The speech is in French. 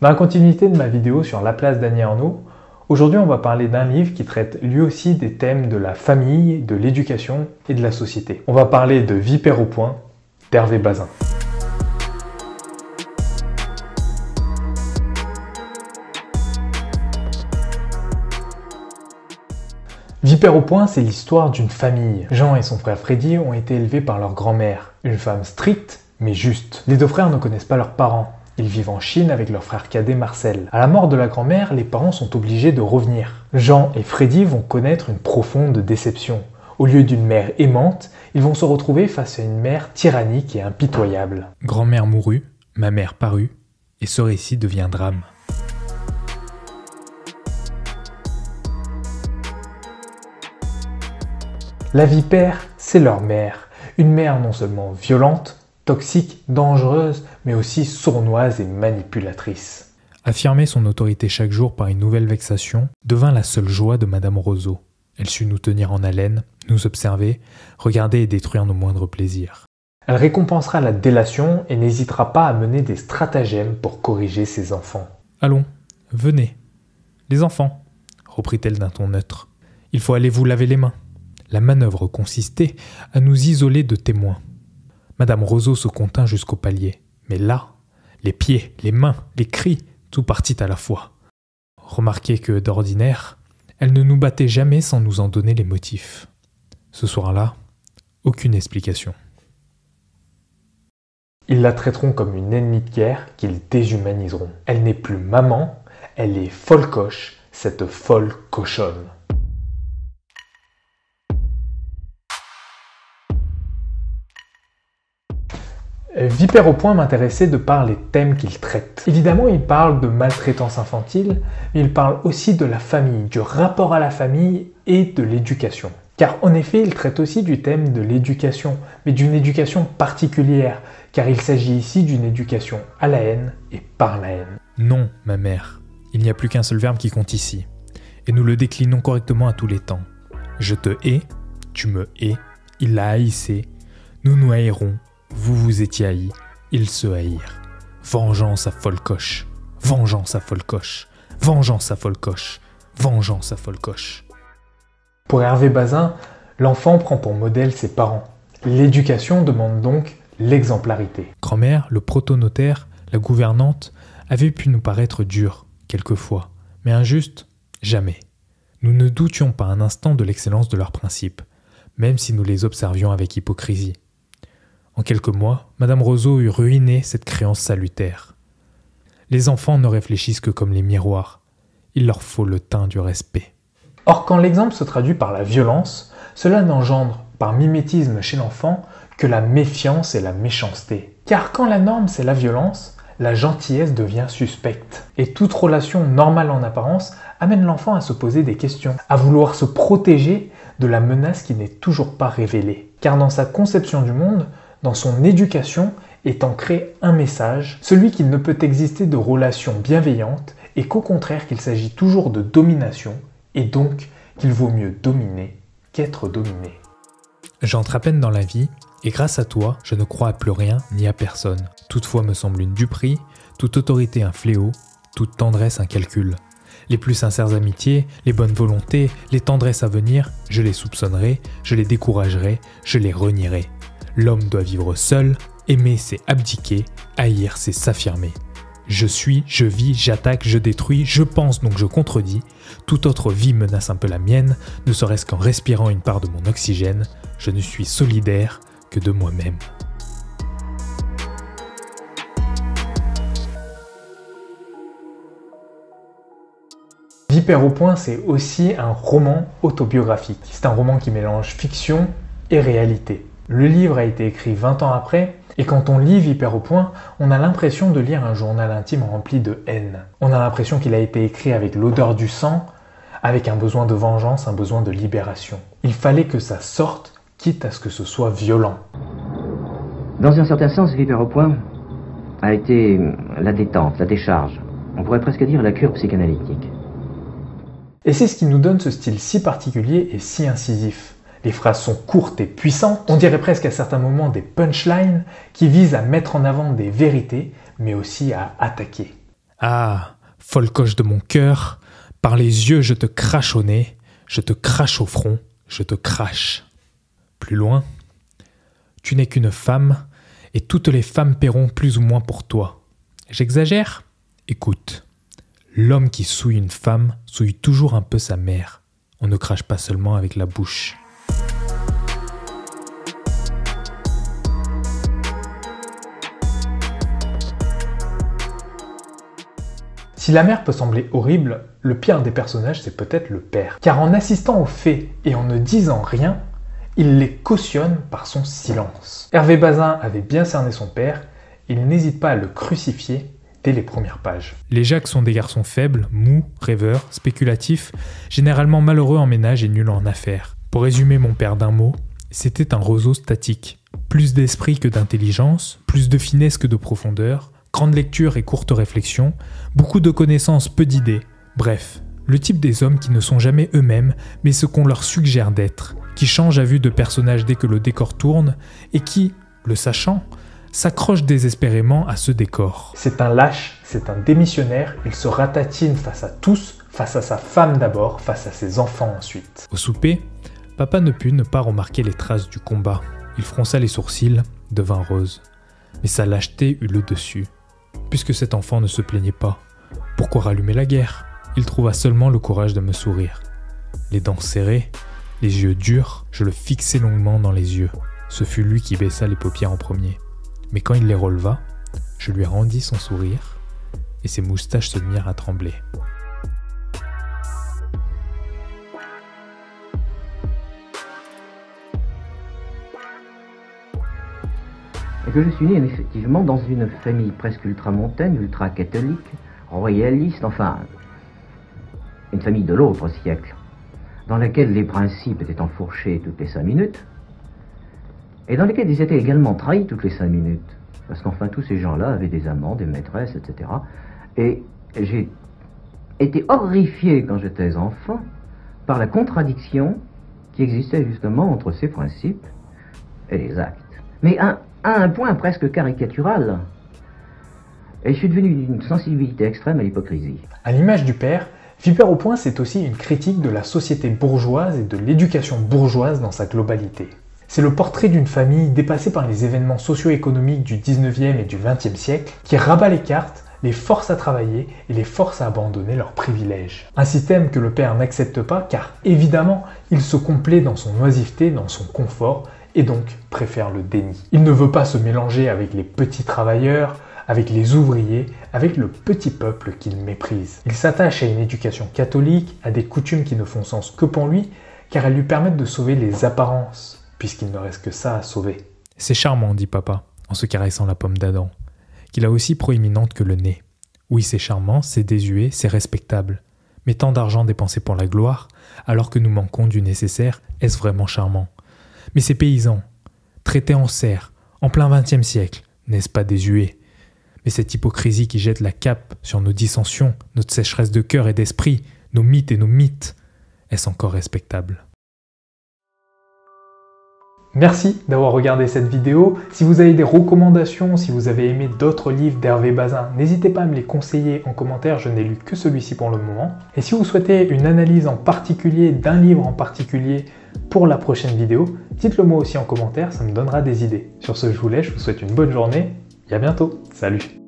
Dans la continuité de ma vidéo sur La place d'Annie Ernaux, aujourd'hui on va parler d'un livre qui traite lui aussi des thèmes de la famille, de l'éducation et de la société. On va parler de Vipère au point d'Hervé Bazin. Vipère au point, c'est l'histoire d'une famille. Jean et son frère Freddy ont été élevés par leur grand-mère, une femme stricte mais juste. Les deux frères ne connaissent pas leurs parents. Ils vivent en Chine avec leur frère cadet Marcel. À la mort de la grand-mère, les parents sont obligés de revenir. Jean et Freddy vont connaître une profonde déception. Au lieu d'une mère aimante, ils vont se retrouver face à une mère tyrannique et impitoyable. Grand-mère mourut, ma mère parut, et ce récit devient drame. La vipère, c'est leur mère. Une mère non seulement violente, toxique, dangereuse, mais aussi sournoise et manipulatrice. Affirmer son autorité chaque jour par une nouvelle vexation devint la seule joie de Madame Roseau. Elle sut nous tenir en haleine, nous observer, regarder et détruire nos moindres plaisirs. Elle récompensera la délation et n'hésitera pas à mener des stratagèmes pour corriger ses enfants. « Allons, venez. Les enfants, reprit-elle d'un ton neutre, il faut aller vous laver les mains. » La manœuvre consistait à nous isoler de témoins. Madame Roseau se contint jusqu'au palier. Mais là, les pieds, les mains, les cris, tout partit à la fois. Remarquez que, d'ordinaire, elle ne nous battait jamais sans nous en donner les motifs. Ce soir-là, aucune explication. Ils la traiteront comme une ennemie de guerre qu'ils déshumaniseront. Elle n'est plus maman, elle est folcoche, cette folle cochonne. Vipère au point m'intéressait de par les thèmes qu'il traite. Évidemment, il parle de maltraitance infantile, mais il parle aussi de la famille, du rapport à la famille et de l'éducation. Car en effet, il traite aussi du thème de l'éducation, mais d'une éducation particulière, car il s'agit ici d'une éducation à la haine et par la haine. Non, ma mère, il n'y a plus qu'un seul verbe qui compte ici, et nous le déclinons correctement à tous les temps. Je te hais, tu me hais, il la haïssait, nous nous haïrons, vous vous étiez haïs, ils se haïrent. Vengeance à folcoche, vengeance à folcoche, vengeance à folcoche, vengeance à folcoche. Pour Hervé Bazin, l'enfant prend pour modèle ses parents. L'éducation demande donc l'exemplarité. Grand-mère, le protonotaire, la gouvernante, avaient pu nous paraître durs, quelquefois, mais injustes, jamais. Nous ne doutions pas un instant de l'excellence de leurs principes, même si nous les observions avec hypocrisie. En quelques mois, Madame Roseau eut ruiné cette créance salutaire. Les enfants ne réfléchissent que comme les miroirs. Il leur faut le teint du respect. Or, quand l'exemple se traduit par la violence, cela n'engendre, par mimétisme chez l'enfant, que la méfiance et la méchanceté. Car quand la norme c'est la violence, la gentillesse devient suspecte. Et toute relation normale en apparence amène l'enfant à se poser des questions, à vouloir se protéger de la menace qui n'est toujours pas révélée. Car dans sa conception du monde, dans son éducation est ancré un message, celui qu'il ne peut exister de relations bienveillantes et qu'au contraire qu'il s'agit toujours de domination et donc qu'il vaut mieux dominer qu'être dominé. J'entre à peine dans la vie et grâce à toi, je ne crois à plus rien ni à personne. Toutefois me semble une duperie, toute autorité un fléau, toute tendresse un calcul. Les plus sincères amitiés, les bonnes volontés, les tendresses à venir, je les soupçonnerai, je les découragerai, je les renierai. L'homme doit vivre seul, aimer c'est abdiquer, haïr c'est s'affirmer. Je suis, je vis, j'attaque, je détruis, je pense donc je contredis. Toute autre vie menace un peu la mienne, ne serait-ce qu'en respirant une part de mon oxygène, je ne suis solidaire que de moi-même. Vipère au point, c'est aussi un roman autobiographique. C'est un roman qui mélange fiction et réalité. Le livre a été écrit 20 ans après, et quand on lit Vipère au point, on a l'impression de lire un journal intime rempli de haine. On a l'impression qu'il a été écrit avec l'odeur du sang, avec un besoin de vengeance, un besoin de libération. Il fallait que ça sorte, quitte à ce que ce soit violent. Dans un certain sens, Vipère au point a été la détente, la décharge. On pourrait presque dire la cure psychanalytique. Et c'est ce qui nous donne ce style si particulier et si incisif. Les phrases sont courtes et puissantes, on dirait presque à certains moments des punchlines qui visent à mettre en avant des vérités, mais aussi à attaquer. Ah, folle coche de mon cœur, par les yeux je te crache au nez, je te crache au front, je te crache. Plus loin, tu n'es qu'une femme, et toutes les femmes paieront plus ou moins pour toi. J'exagère? Écoute, l'homme qui souille une femme souille toujours un peu sa mère. On ne crache pas seulement avec la bouche. Si la mère peut sembler horrible, le pire des personnages c'est peut-être le père. Car en assistant aux faits et en ne disant rien, il les cautionne par son silence. Hervé Bazin avait bien cerné son père, il n'hésite pas à le crucifier dès les premières pages. Les Jacques sont des garçons faibles, mous, rêveurs, spéculatifs, généralement malheureux en ménage et nuls en affaires. Pour résumer mon père d'un mot, c'était un roseau statique. Plus d'esprit que d'intelligence, plus de finesse que de profondeur, grande lecture et courte réflexion, beaucoup de connaissances, peu d'idées. Bref, le type des hommes qui ne sont jamais eux-mêmes, mais ce qu'on leur suggère d'être, qui changent à vue de personnages dès que le décor tourne, et qui, le sachant, s'accrochent désespérément à ce décor. C'est un lâche, c'est un démissionnaire, il se ratatine face à tous, face à sa femme d'abord, face à ses enfants ensuite. Au souper, papa ne put ne pas remarquer les traces du combat. Il fronça les sourcils, devint rose. Mais sa lâcheté eut le dessus. Puisque cet enfant ne se plaignait pas, pourquoi rallumer la guerre? Il trouva seulement le courage de me sourire. Les dents serrées, les yeux durs, je le fixai longuement dans les yeux. Ce fut lui qui baissa les paupières en premier. Mais quand il les releva, je lui rendis son sourire, et ses moustaches se mirent à trembler. Et que je suis né effectivement dans une famille presque ultramontaine, ultra-catholique, royaliste, enfin, une famille de l'autre siècle, dans laquelle les principes étaient enfourchés toutes les 5 minutes, et dans lesquels ils étaient également trahis toutes les 5 minutes. Parce qu'enfin, tous ces gens-là avaient des amants, des maîtresses, etc. Et j'ai été horrifié quand j'étais enfant par la contradiction qui existait justement entre ces principes et les actes. Mais à un point presque caricatural. Et je suis devenu d'une sensibilité extrême à l'hypocrisie. À l'image du père, Vipère au point, c'est aussi une critique de la société bourgeoise et de l'éducation bourgeoise dans sa globalité. C'est le portrait d'une famille dépassée par les événements socio-économiques du 19e et du 20e siècle qui rabat les cartes, les force à travailler et les force à abandonner leurs privilèges. Un système que le père n'accepte pas car évidemment il se complaît dans son oisiveté, dans son confort et donc préfère le déni. Il ne veut pas se mélanger avec les petits travailleurs, avec les ouvriers, avec le petit peuple qu'il méprise. Il s'attache à une éducation catholique, à des coutumes qui ne font sens que pour lui car elles lui permettent de sauver les apparences, puisqu'il ne reste que ça à sauver. C'est charmant, dit papa, en se caressant la pomme d'Adam, qu'il a aussi proéminente que le nez. Oui, c'est charmant, c'est désuet, c'est respectable. Mais tant d'argent dépensé pour la gloire, alors que nous manquons du nécessaire, est-ce vraiment charmant? Mais ces paysans, traités en serfs, en plein XXe siècle, n'est-ce pas désuet? Mais cette hypocrisie qui jette la cape sur nos dissensions, notre sécheresse de cœur et d'esprit, nos mythes et nos mythes, est-ce encore respectable? Merci d'avoir regardé cette vidéo. Si vous avez des recommandations, si vous avez aimé d'autres livres d'Hervé Bazin, n'hésitez pas à me les conseiller en commentaire, je n'ai lu que celui-ci pour le moment. Et si vous souhaitez une analyse en particulier d'un livre en particulier pour la prochaine vidéo, dites-le moi aussi en commentaire, ça me donnera des idées. Sur ce, je vous laisse, je vous souhaite une bonne journée et à bientôt. Salut!